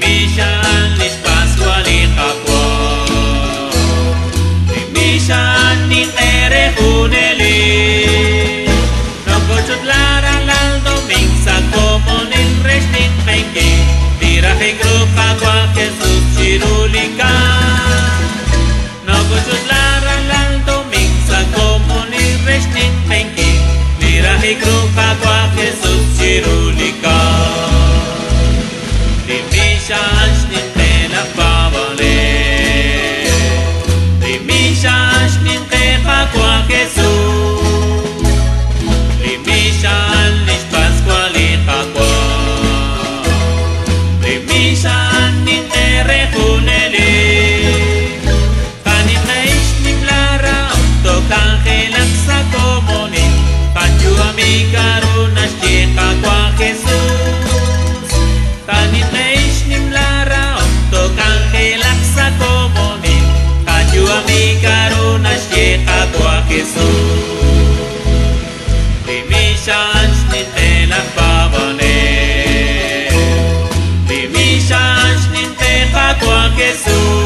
Limishan lis Pascuali Capua Limishan ni tere huneli No cochut lara lal doming sa comonin restin penki Tira he grupa qua Jesus chirulika No cochut lara lal doming sa comonin restin penki Tira he grupa qua Jesus chirulika Limishash ninte la pavale Limishash ninte Pascua Jesús Limishan lis Pascuali Capua Limishan ninte rehuneli Kanin naish nim lara Auto kangelak sa komonin Kanyu amigarunas chika kwa Jesús Kanin naish nim lara Auto kangelak sa komonin Kanyu amigarunas chika kwa Jesús Limishan ninte la pavane Limishan ninte Pascua Jesús